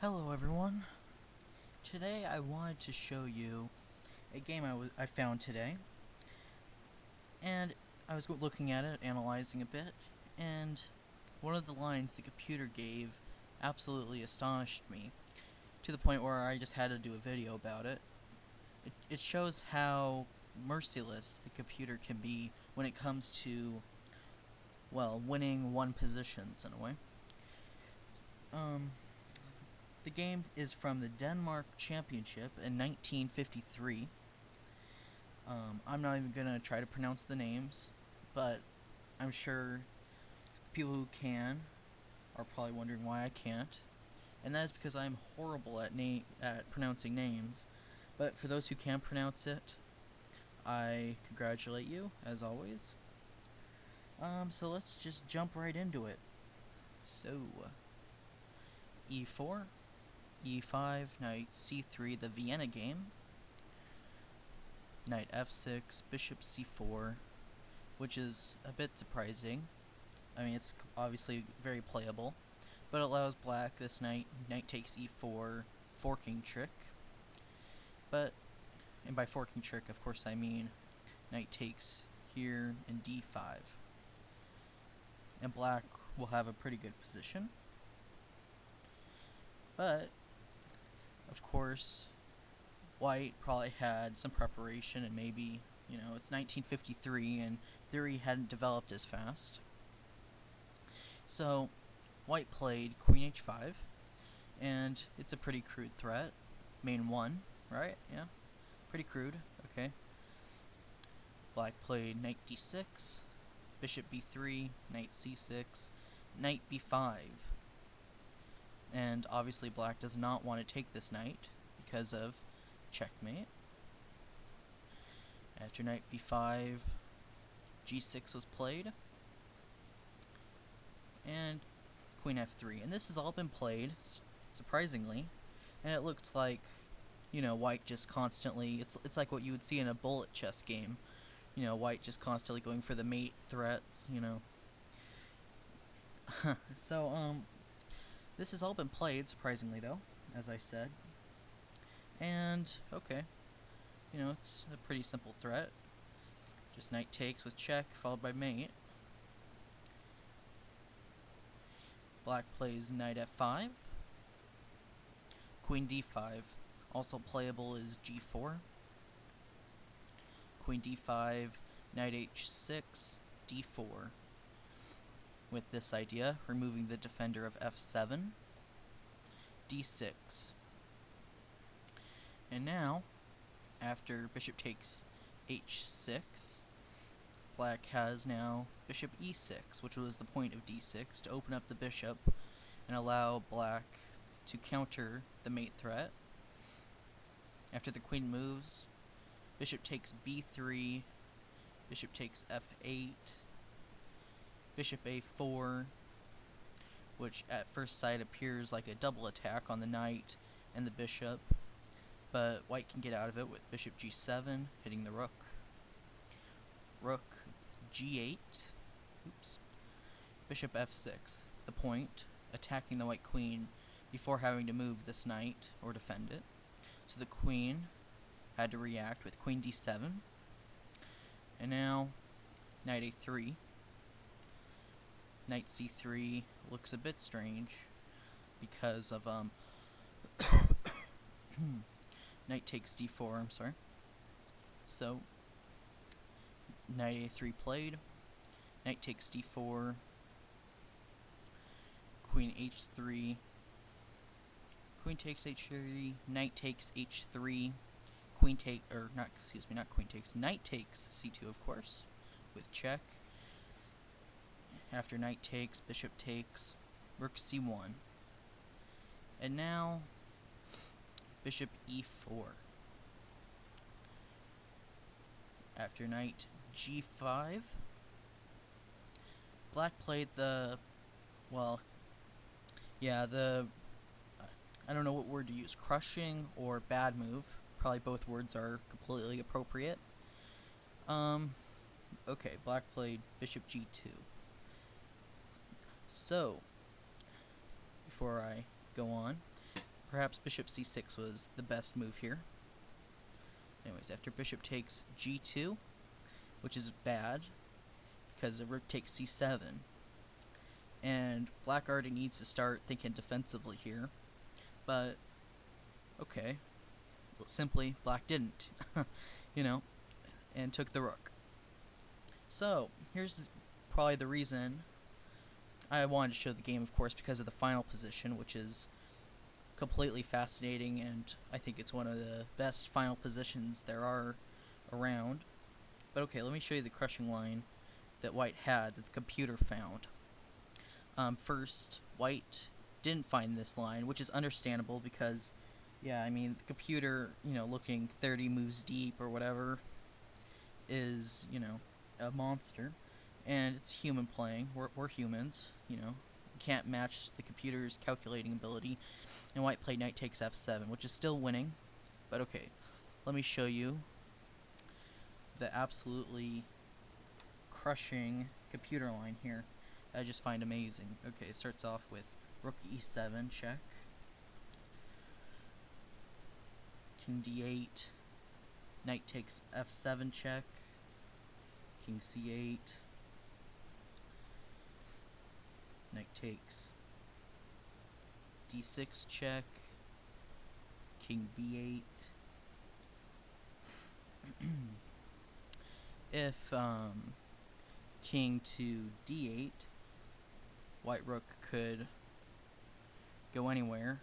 Hello everyone. Today I wanted to show you a game I found today, and I was looking at it, analyzing a bit, and one of the lines the computer gave absolutely astonished me, to the point where I just had to do a video about it. It shows how merciless the computer can be when it comes to, well, winning one positions in a way. The game is from the Denmark Championship in 1953. I'm not even gonna try to pronounce the names, but I'm sure people who can are probably wondering why I can't, and that is because I'm horrible at pronouncing names. But for those who can pronounce it, I congratulate you, as always. So let's just jump right into it. So, e4, e5, knight c3, the Vienna game, knight f6, bishop c4, which is a bit surprising. I mean, it's obviously very playable, but it allows black this knight takes e4, forking trick. But, and by forking trick, of course, I mean knight takes here in d5. And black will have a pretty good position. But, of course, white probably had some preparation, and maybe, it's 1953 and theory hadn't developed as fast. So, white played queen h5, and it's a pretty crude threat. Main 1, right? Yeah, pretty crude, okay. Black played knight d6, bishop b3, knight c6, knight b5. And obviously black does not want to take this knight because of checkmate. After knight b5, g6 was played, and queen f3. And this has all been played, surprisingly, and it looks like, white just constantly, it's like what you would see in a bullet chess game. White just constantly going for the mate threats, So, this has all been played, surprisingly though, as I said. And, okay, it's a pretty simple threat. Just knight takes with check, followed by mate. Black plays knight f5. Queen d5. Also playable is g4. Queen d5, knight h6, d4. With this idea, removing the defender of f7, d6. And now, after bishop takes h6, black has now bishop e6, which was the point of d6, to open up the bishop and allow black to counter the mate threat. After the queen moves, bishop takes b3, bishop takes f8, bishop a4, which at first sight appears like a double attack on the knight and the bishop, but white can get out of it with bishop g7, hitting the rook. Rook g8, oops, bishop f6, the point, attacking the white queen before having to move this knight or defend it. So the queen had to react with queen d7, and now knight a3. Knight c3 looks a bit strange because of knight takes d4, I'm sorry. So knight a3 played, knight takes d4, queen h3, queen takes h3, knight takes h3, queen take, or not, excuse me, not queen takes, knight takes c2, of course, with check. After knight takes, bishop takes, rook c1. And now, bishop e4. After knight g5, black played the, well, yeah, I don't know what word to use, crushing or bad move. Probably both words are completely appropriate. Okay, black played bishop g2. So, before I go on, perhaps bishop c6 was the best move here. Anyways, after bishop takes g2, which is bad, because the rook takes c7. And black already needs to start thinking defensively here. But, okay. Well, simply, black didn't. You know, and took the rook. So, here's probably the reason I wanted to show the game, of course, because of the final position, which is completely fascinating, and I think it's one of the best final positions there are around. But okay, let me show you the crushing line that white had, that the computer found. First, white didn't find this line, which is understandable because, yeah, I mean, the computer, you know, looking 30 moves deep or whatever is, you know, a monster. And it's human playing. We're humans, you know. You can't match the computer's calculating ability. And white played knight takes f7, which is still winning. But okay, let me show you the absolutely crushing computer line here. I just find amazing. Okay, it starts off with rook e7 check, king d8, knight takes f7 check, king c8, knight takes d6 check, king b8. If king to d8, white rook could go anywhere,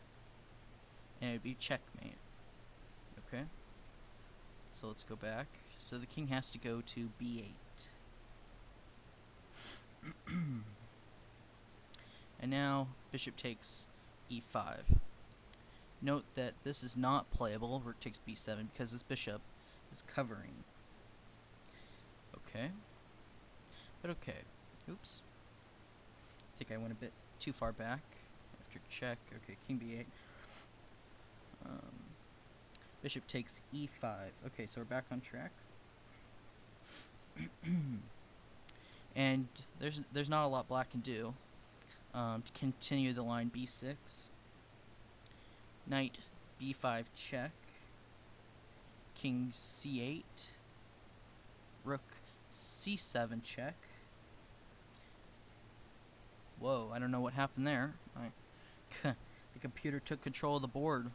and it would be checkmate. Okay, so let's go back. So the king has to go to b8. And now bishop takes e5. Note that this is not playable, rook takes b7, because this bishop is covering. Okay. But okay. Oops. I think I went a bit too far back. After check. Okay, king b8. Bishop takes e5. Okay, so we're back on track. And there's not a lot black can do to continue the line b6. Knight b5 check. King c8. Rook c7 check. Whoa, I don't know what happened there. The computer took control of the board.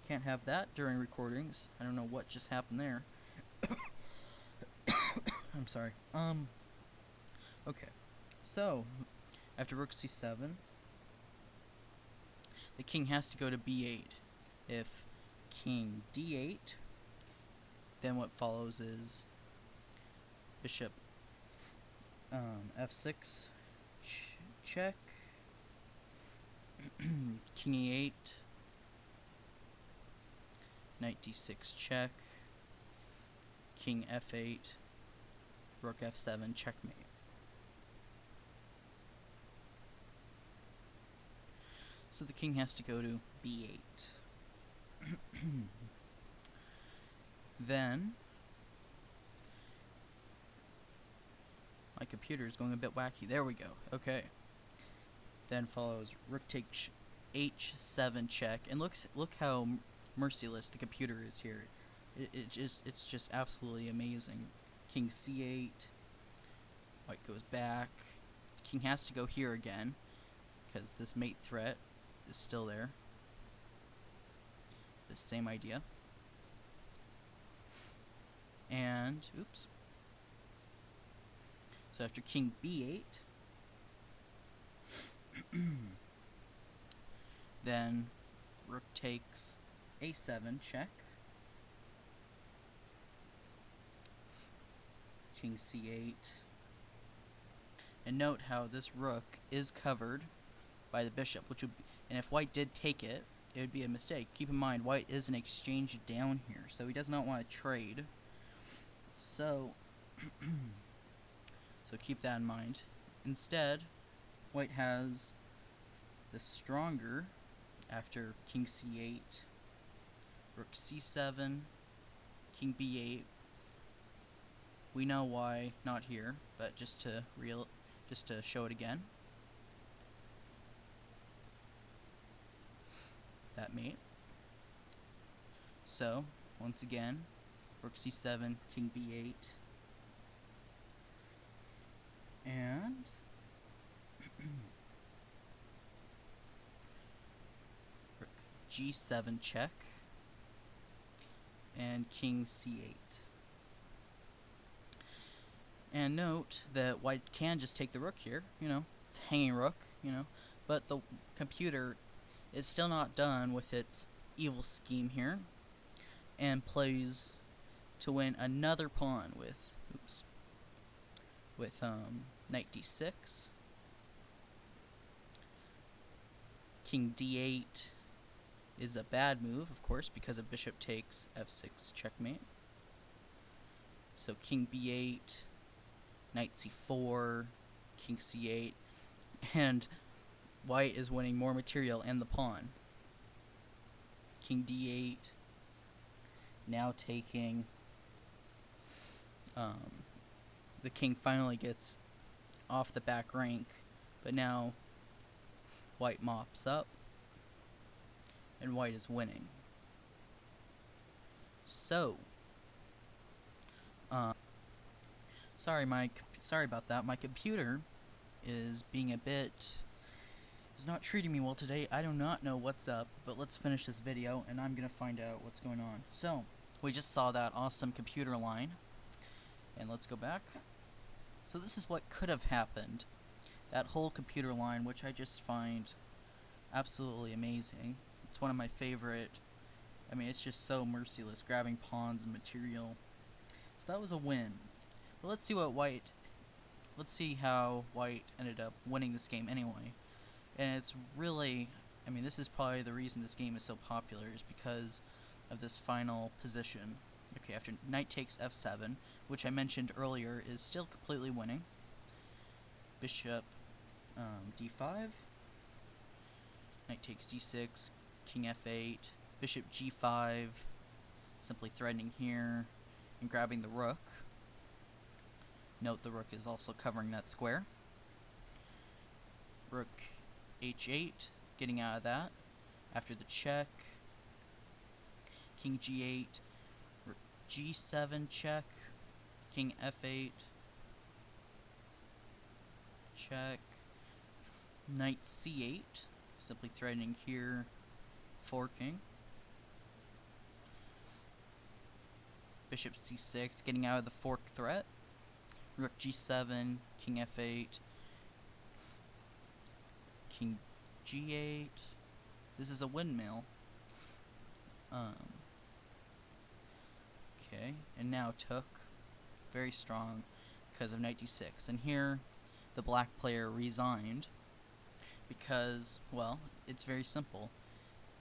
Can't have that during recordings. I don't know what just happened there. I'm sorry. Okay. So, after rook c7, the king has to go to b8. If king d8, then what follows is bishop f6 check, king e8, knight d6 check, king f8, rook f7 checkmate. So the king has to go to b8. Then my computer is going a bit wacky. There we go. Okay. Then follows rook takes h7 check, and look how merciless the computer is here. It's just absolutely amazing. King c8. White goes back. The king has to go here again because this mate threat is still there. The same idea. And oops. So after king b8, then rook takes a7 check, king c8, and note how this rook is covered by the bishop, which would be, and if white did take it, it would be a mistake. Keep in mind, white is an exchange down here, so he does not want to trade. So so keep that in mind. Instead, white has the stronger after king c8, rook c7, king b8. We know why not here, but just to show it again. That mate. So, once again, rook c7, king b8, and rook g7 check, and king c8. And note that white can just take the rook here, it's a hanging rook, but the computer is still not done with its evil scheme here, and plays to win another pawn with, knight d6, king d8 is a bad move, of course, because a bishop takes f6 checkmate. So king b8, knight c4, king c8, and white is winning more material and the pawn. King d8, now taking, the king finally gets off the back rank, but now white mops up, and white is winning. So, sorry about that. My computer is not treating me well today. I do not know what's up, but let's finish this video and I'm gonna find out what's going on. So, we just saw that awesome computer line, and let's go back. So this is what could have happened. That whole computer line, which I just find absolutely amazing. It's one of my favorite. I mean, it's just so merciless, grabbing pawns and material. So that was a win. But let's see how white ended up winning this game anyway. And it's really, I mean, this is probably the reason this game is so popular, is because of this final position. Okay, after knight takes f7, which I mentioned earlier is still completely winning. Bishop d5, knight takes d6, king f8, bishop g5, simply threatening here and grabbing the rook. Note the rook is also covering that square. Rook h8, getting out of that. After the check, king g8, rook g7 check, king f8, check, knight c8, simply threatening here, forking. Bishop c6, getting out of the fork threat. Rook g7, king f8, king g8. This is a windmill. Okay, and now took. Very strong because of knight d6. And here, the black player resigned because, well, it's very simple.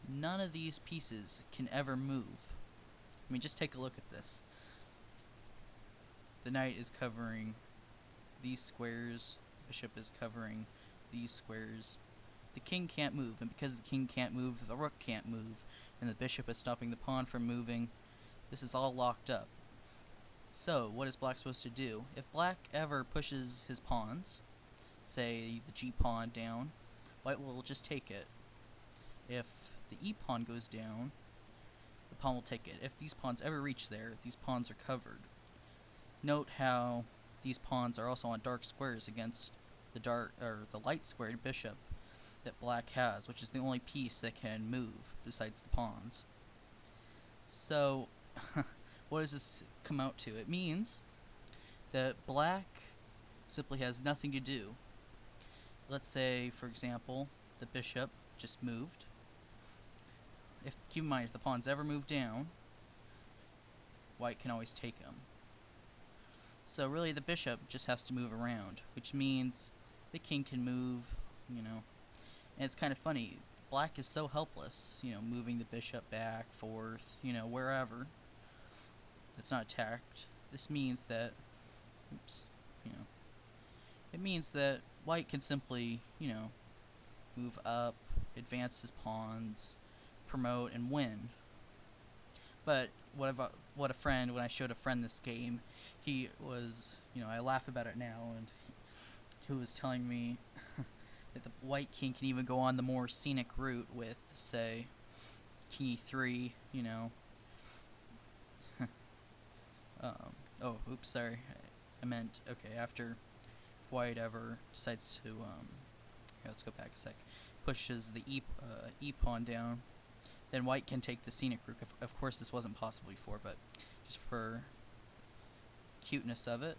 None of these pieces can ever move. I mean, just take a look at this. The knight is covering these squares, the bishop is covering these squares. The king can't move, and because the king can't move, the rook can't move, and the bishop is stopping the pawn from moving. This is all locked up. So, what is black supposed to do? If black ever pushes his pawns, say the g-pawn down, white will just take it. If the e-pawn goes down, the pawn will take it. If these pawns ever reach there, these pawns are covered. Note how these pawns are also on dark squares against the light squared bishop that black has, which is the only piece that can move besides the pawns. So, what does this come out to? It means that black simply has nothing to do. Let's say, for example, the bishop just moved. Keep in mind, if the pawns ever move down, white can always take them. So really, the bishop just has to move around, which means the king can move, And it's kind of funny. Black is so helpless, moving the bishop back, forth, wherever. It's not attacked. This means that, it means that white can simply, move up, advance his pawns, promote, and win. But when I showed a friend this game, he was, I laugh about it now, and he was telling me that the white king can even go on the more scenic route with, say, king e3, Oh, oops, sorry. I meant, okay, after white ever decides to, here, let's go back a sec, pushes the E pawn down, then white can take the scenic rook. Of course, this wasn't possible before, but just for cuteness of it,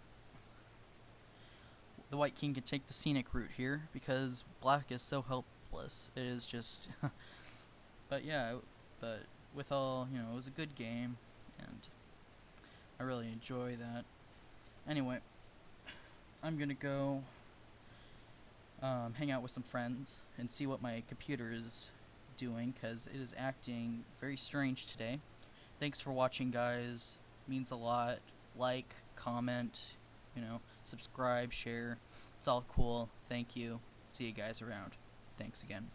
the white king can take the scenic route here because black is so helpless. It is just, but yeah, but with all, it was a good game, and I really enjoy that. Anyway, I'm gonna go hang out with some friends and see what my computer is doing because it is acting very strange today. Thanks for watching, guys. Means a lot. Like, comment, subscribe, share. It's all cool. Thank you. See you guys around. Thanks again.